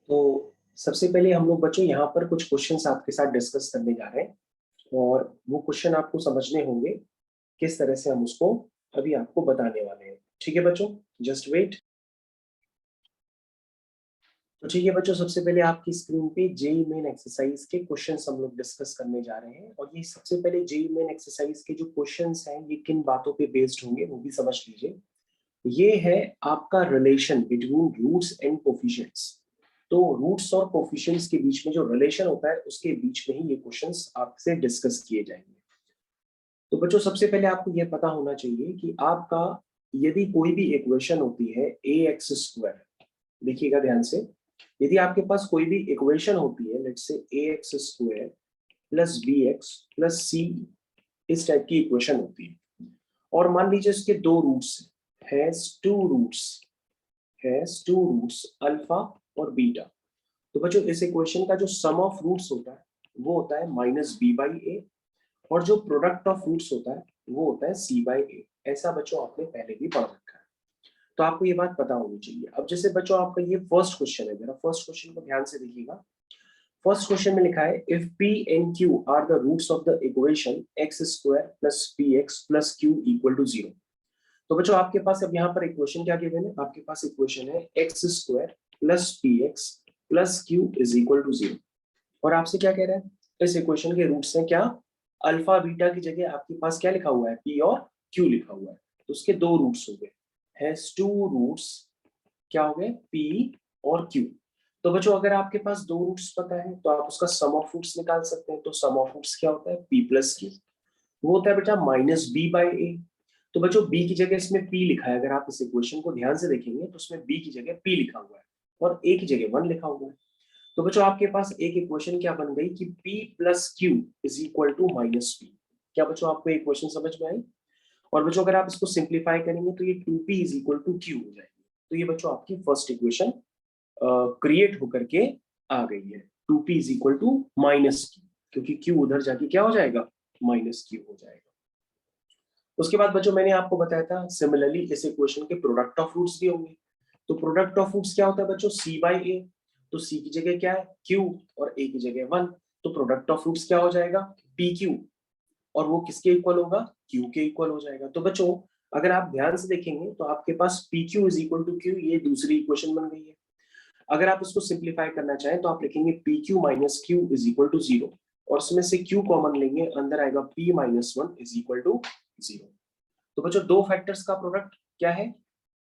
तो सबसे पहले हम लोग बच्चों यहाँ पर कुछ क्वेश्चंस आपके साथ डिस्कस करने जा रहे हैं और वो क्वेश्चन आपको समझने होंगे किस तरह से हम उसको अभी आपको बताने वाले हैं। ठीक है बच्चों, जस्ट वेट। तो ठीक है बच्चों, सबसे पहले आपकी स्क्रीन पे जेई मेन एक्सरसाइज के क्वेश्चंस हम लोग डिस्कस करने जा रहे हैं और ये सबसे पहले जेई मेन एक्सरसाइज के जो क्वेश्चंस हैं ये किन बातों पे बेस्ड होंगे वो भी समझ लीजिए। ये है आपका relation between roots and coefficients. तो रूट्स और कोफिशिएंट्स के बीच में जो रिलेशन होता है उसके बीच में ही ये क्वेश्चंस आपसे डिस्कस किए जाएंगे। तो बच्चों सबसे पहले आपको ये पता होना चाहिए कि आपका यदि कोई भी इक्वेशन होती है ए एक्स स्क्वायर, देखिएगा ध्यान से, यदि आपके पास कोई भी इक्वेशन होती है let's say A X square plus B X plus C, इस टाइप की इक्वेशन होती है और मान लीजिए इसके दो roots has two roots alpha और बीटा। तो बच्चों इस इक्वेशन का जो सम ऑफ रूट्स होता है वो होता है माइनस बी बाई ए और जो प्रोडक्ट ऑफ रूट्स होता है वो होता है सी बाई ए। ऐसा बच्चों आपने पहले भी पढ़ रखा है, तो आपको ये बात पता होनी चाहिए। अब जैसे बच्चों आपका ये फर्स्ट क्वेश्चन है, जरा फर्स्ट क्वेश्चन को ध्यान से देखिएगा। फर्स्ट क्वेश्चन में लिखा है if P and Q are the roots of the equation X square plus P X plus Q equal to zero. तो बच्चों आपके पास अब यहाँ पर इक्वेशन क्या गिवन है, आपके पास इक्वेशन है X square plus P X plus Q is equal to zero. और आपसे क्या कह रहा है, इस इक्वेशन के रूट्स हैं क्या, अल्फा बीटा की जगह आपके पास क्या लिखा हुआ है, पी और क्यू लिखा हुआ है। तो उसके दो रूट्स हो गए, हैज टू रूट्स, क्या हो गए, पी और क्यू। तो बच्चों अगर आपके पास दो रूट्स पता है तो आप उसका सम ऑफ रूट्स निकाल सकते हैं। तो सम ऑफ रूट्स क्या होता है, पी प्लस क्यू, वो होता है बेटा माइनस बी बाई ए। तो बच्चों b की जगह इसमें p लिखा है, अगर आप इस इक्वेशन को ध्यान से देखेंगे तो उसमें b की जगह p लिखा हुआ है और a की जगह 1 लिखा हुआ है। तो बच्चों आपके पास एक इक्वेशन क्या बन गई कि p plus Q is equal to minus P. क्या बच्चों आपको इक्वेशन समझ में आई? और बच्चों अगर आप इसको सिंप्लीफाई करेंगे तो ये 2p is equal to Q हो जाएगी। तो ये बच्चों आपकी फर्स्ट इक्वेशन क्रिएट होकर के आ गई है, 2p is equal to minus Q, क्योंकि q उधर जाके क्या हो जाएगा, माइनस क्यू हो जाएगा। उसके बाद बच्चों मैंने आपको बताया था सिमिलरली इस इक्वेशन के प्रोडक्ट ऑफ रूट्स भी होंगे। तो प्रोडक्ट ऑफ रूट्स क्या होता है बच्चों, c बाई ए। तो c की जगह क्या है, q, और a की जगह 1। तो प्रोडक्ट ऑफ रूट्स क्या हो जाएगा, पी क्यू, और वो किसके इक्वल होगा, q के इक्वल हो जाएगा। तो बच्चों अगर आप ध्यान से देखेंगे तो आपके पास P Q is equal to Q, ये दूसरी इक्वेशन बन गई है। अगर आप इसको सिंप्लीफाई करना चाहें तो आप लिखेंगे P Q minus Q is equal to zero, और इसमें से q कॉमन लेंगे, अंदर आएगा p minus one is equal to zero. तो बच्चों दो फैक्टर्स का प्रोडक्ट क्या है,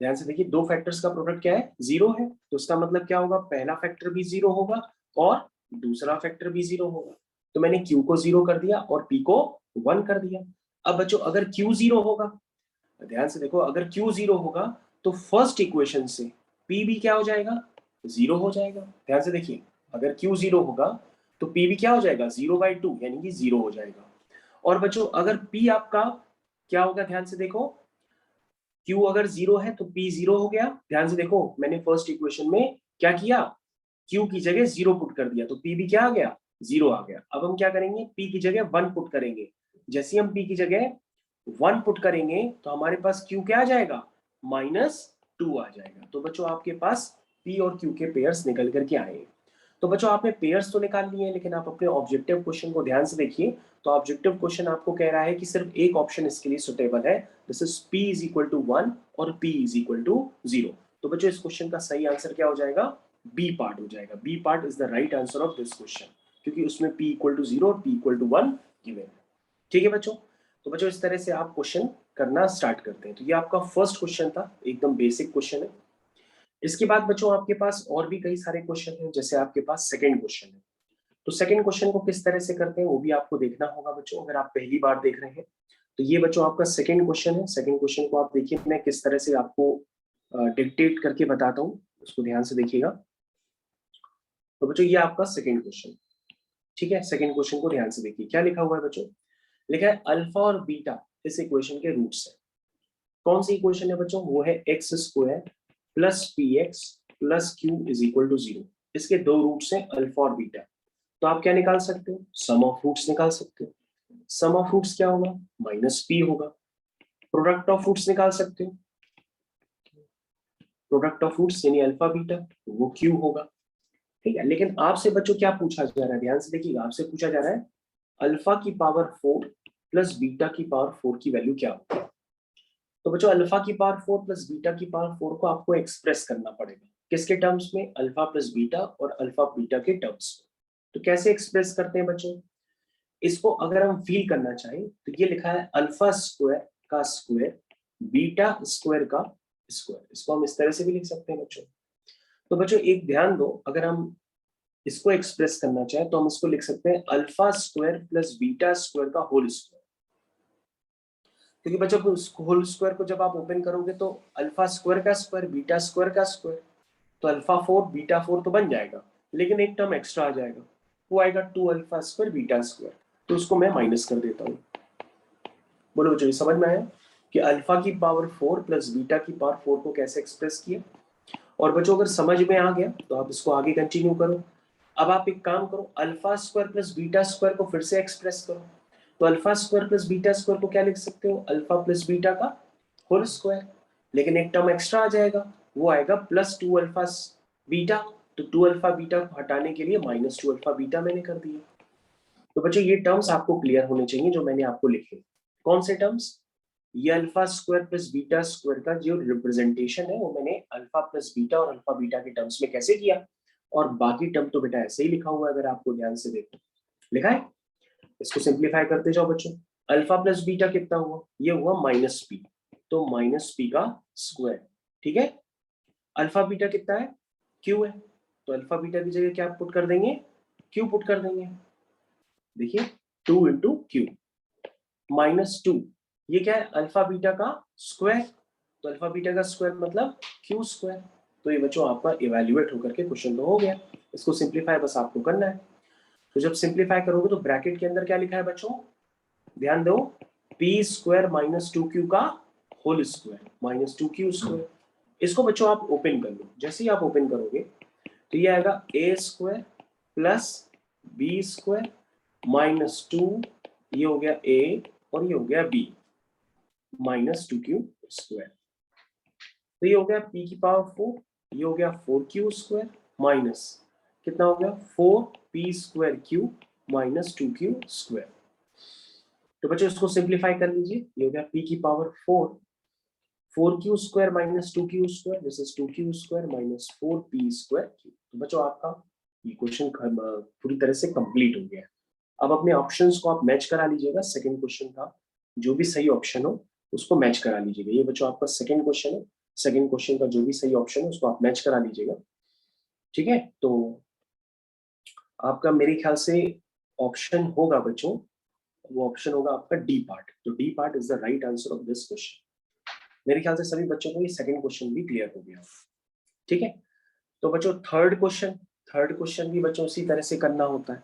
ध्यान से देखिए, दो फैक्टर्स का प्रोडक्ट क्या है, जीरो है। तो इसका मतलब क्या होगा, पहला फैक्टर भी जीरो होगा और दूसरा फैक्टर भी जीरो होगा। तो मैंने q को जीरो कर दिया और p को 1 कर दिया। अब बच्चों अगर q जीरो होगा, ध्यान से देखो, अगर q जीरो होगा तो फर्स्ट इक्वेशन से p भी क्या हो जाएगा, जीरो हो जाएगा। ध्यान से देखिए, अगर q जीरो होगा तो p भी क्या हो जाएगा, 0/2 यानी कि जीरो हो जाएगा। और बच्चों अगर p आपका क्या होगा, ध्यान से देखो, q अगर जीरो है तो p जीरो हो गया। ध्यान से देखो मैंने फर्स्ट इक्वेशन में क्या किया, q की जगह जीरो पुट कर दिया, तो p भी क्या आ गया, जीरो आ गया। अब हम क्या करेंगे, p की जगह 1 पुट करेंगे। जैसे हम p की जगह 1 पुट करेंगे तो हमारे पास q क्या आ जाएगा, -2 आ जाएगा। तो बच्चों आपके पास p और q के पेयर्स निकल करके आए। तो बच्चों आपने पेयर्स तो निकाल लिए हैं, लेकिन आप अपने ऑब्जेक्टिव क्वेश्चन को ध्यान से देखिए। तो ऑब्जेक्टिव क्वेश्चन आपको कह रहा है कि सिर्फ एक ऑप्शन इसके लिए सुटेबल है, this is p is equal to 1 और p इज इक्वल टू 0। तो बच्चों इस क्वेश्चन का सही आंसर क्या हो जाएगा, बी पार्ट हो जाएगा। B part is the right answer of this question, क्योंकि उसमें p इक्वल टू 0 और p इक्वल टू 1 गिवन है। ठीक है बच्चों, तो बच्चों इस तरह से आप क्वेश्चन करना स्टार्ट करते हैं। तो ये आपका फर्स्ट क्वेश्चन था, एकदम बेसिक क्वेश्चन है। इसके बाद बच्चों आपके पास और भी कई सारे क्वेश्चन हैं, जैसे आपके पास सेकंड क्वेश्चन है। तो सेकंड क्वेश्चन को किस तरह से करते हैं वो भी आपको देखना होगा बच्चों, अगर आप पहली बार देख रहे हैं। तो ये बच्चों आपका सेकंड क्वेश्चन है। सेकंड क्वेश्चन को आप देखिए, मैं किस तरह से आपको डिक्टेट करके बताता हूँ, उसको ध्यान से देखिएगा। तो बच्चों ये आपका सेकंड क्वेश्चन, ठीक है। सेकंड क्वेश्चन को ध्यान से देखिए, क्या लिखा हुआ है बच्चों, लिखा है अल्फा और बीटा इस इक्वेशन के रूट्स है। कौन सी इक्वेशन है बच्चों, वो है X square plus P X plus Q is equal to 0। इसके दो रूट्स हैं अल्फा और बीटा। तो आप क्या निकाल सकते हो, सम ऑफ रूट्स निकाल सकते हो। सम ऑफ रूट्स क्या होगा, माइनस पी होगा। प्रोडक्ट ऑफ रूट्स निकाल सकते हो, प्रोडक्ट ऑफ रूट्स यानी अल्फा बीटा, वो क्यू होगा। ठीक है, लेकिन आपसे बच्चों क्या पूछा जा रहा है, ध्यान से देखिएगा, आपसे पूछा जा रहा है अल्फा की पावर 4 प्लस बीटा की पावर 4 की वैल्यू क्या होगी। तो बच्चों अल्फा की पावर 4 प्लस बीटा की पावर 4 को आपको एक्सप्रेस करना पड़ेगा, किसके टर्म्स में, अल्फा प्लस बीटा और अल्फा बीटा के टर्म्स में। तो कैसे एक्सप्रेस करते हैं बच्चों, इसको अगर हम फील करना चाहें तो ये लिखा है अल्फा स्क्वायर का स्क्वायर बीटा स्क्वायर का स्क्वायर, इसको हम इस तरह से भी लिख सकते हैं बच्चों। तो बच्चों एक ध्यान दो, अगर हम इसको एक्सप्रेस करना चाहें तो हम इसको लिख सकते हैं alpha square plus beta square का होल स्क्वायर, क्योंकि बच्चों होल स्क्वायर को जब आप ओपन करोगे तो अल्फा स्क्वायर का स्क्वायर बीटा स्क्वायर का स्क्वायर, तो अल्फा 4 बीटा 4 तो बन जाएगा, लेकिन एक टर्म एक्स्ट्रा आ जाएगा, वो आएगा 2 अल्फा स्क्वायर बीटा स्क्वायर, तो उसको मैं माइनस कर देता हूँ। बोलो बच्चों, समझ में आया कि अल्फा की पावर 4 प्लस बीटा की पावर 4 को कैसे एक्सप्रेस किया। और बच्चों अगर समझ में आ गया तो आप इसको आगे कंटिन्यू करो। अब आप एक काम करो, alpha square plus beta square को फिर से एक्सप्रेस करो। तो alpha square plus beta square को क्या लिख सकते हो, अल्फा प्लस बीटा का होल स्क्वायर, लेकिन एक टर्म एक्स्ट्रा आ जाएगा, वो आएगा प्लस 2 अल्फा बीटा, तो 2 अल्फा बीटा को हटाने के लिए माइनस 2 अल्फा बीटा मैंने कर दिया। तो बच्चों ये टर्म्स आपको क्लियर होने चाहिए जो मैंने आपको लिखे। कौन से टर्म्स, ये alpha square plus beta square का जो रिप्रेजेंटेशन है वो मैंने अल्फा प्लस बीटा और अल्फा बीटा के टर्म्स में कैसे किया, और बाकी टर्म तो बेटा ऐसे ही लिखा हुआ है, अगर आपको ध्यान से देखो लिखा है। इसको सिंप्लीफाई करते जाओ बच्चों, अल्फा प्लस बीटा कितना हुआ, ये हुआ माइनस पी, तो माइनस पी का स्क्वायर, ठीक है। अल्फा बीटा कितना है, क्यू है, तो अल्फा बीटा की जगह क्या पुट कर देंगे, क्यू पुट कर देंगे। देखिए 2 इंटू क्यू माइनस 2, ये क्या है, अल्फा बीटा का स्क्वायर, तो अल्फा बीटा का स्क्वायर मतलब क्यू स्क्वायर। तो ये बच्चों आपका इवैल्यूएट होकर के क्वेश्चन तो हो गया, इसको सिंप्लीफाई बस आपको करना है। तो जब सिंप्लीफाई करोगे तो ब्रैकेट के अंदर क्या लिखा है बच्चों, ध्यान दो, पी स्क्वायर माइनस 2q का whole square minus 2q square. इसको बच्चों आप ओपन कर लो, जैसे ही आप ओपन करोगे तो ये आएगा A square plus B square minus 2, ये हो गया ए और ये हो गया बी माइनस 2q स्क्वायर। तो ये हो गया p की पावर 4, ये हो गया 4q स्क्वायर माइनस कितना हो गया 4p square q minus 2q square. तो बच्चों इसको सिंप्लीफाई कर लीजिए, ये हो गया p की power 4, 4q square minus 2q square, this is 2q square minus 4p square q। तो बच्चों आपका ये क्वेश्चन पूरी तरह से कंप्लीट हो गया। अब अपने ऑप्शंस को आप मैच करा लीजिएगा, सेकंड क्वेश्चन का जो भी सही ऑप्शन हो उसको मैच करा लीजिएगा। ये बच्चों आपका सेकंड क्वेश्चन है, सेकंड क्वेश्चन का जो भी सही ऑप्शन है उसको आप मैच करा लीजिएगा, ठीक है। तो आपका मेरे ख्याल से ऑप्शन होगा बच्चों, वो ऑप्शन होगा आपका डी पार्ट, तो D part is the right answer of this question. मेरे ख्याल से सभी बच्चों को ये सेकंड क्वेश्चन भी क्लियर हो गया, ठीक है। तो बच्चों थर्ड क्वेश्चन भी बच्चों उसी तरह से करना होता है,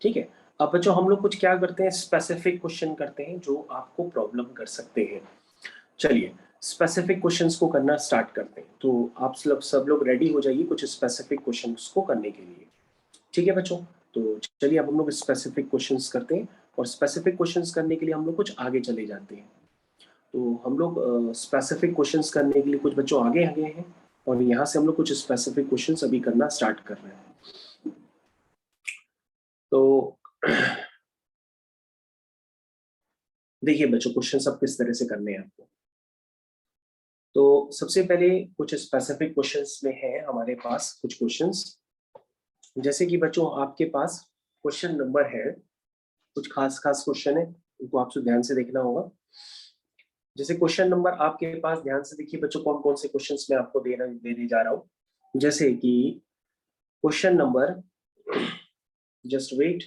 ठीक है। अब बच्चों हम लोग कुछ क्या करते हैं, स्पेसिफिक क्वेश्चन करते हैं जो आपको प्रॉब्लम कर सकते हैं। चलिए स्पेसिफिक क्वेश्चंस को करना स्टार्ट करते हैं, तो आप सब लोग रेडी हो जाइए कुछ स्पेसिफिक क्वेश्चंस को करने के लिए, ठीक है बच्चों। तो चलिए अब हम लोग स्पेसिफिक क्वेश्चंस करते हैं, और स्पेसिफिक क्वेश्चंस करने के लिए हम लोग कुछ आगे चले जाते हैं। तो हम लोग स्पेसिफिक क्वेश्चंस करने के लिए कुछ बच्चों आगे गए हैं, और यहाँ से हम लोग कुछ स्पेसिफिक क्वेश्चंस अभी करना स्टार्ट कर रहे हैं। तो देखिए बच्चों क्वेश्चन सब किस तरह से करने हैं आपको। तो सबसे पहले कुछ स्पेसिफिक क्वेश्चंस में है हमारे पास कुछ क्वेश्चंस, जैसे कि बच्चों आपके पास क्वेश्चन नंबर है, कुछ खास क्वेश्चन है, उनको आपसे ध्यान से देखना होगा। जैसे क्वेश्चन नंबर आपके पास, ध्यान से देखिए बच्चों कौन कौन से क्वेश्चंस मैं आपको देने जा रहा हूँ। जैसे कि क्वेश्चन नंबर, जस्ट वेट,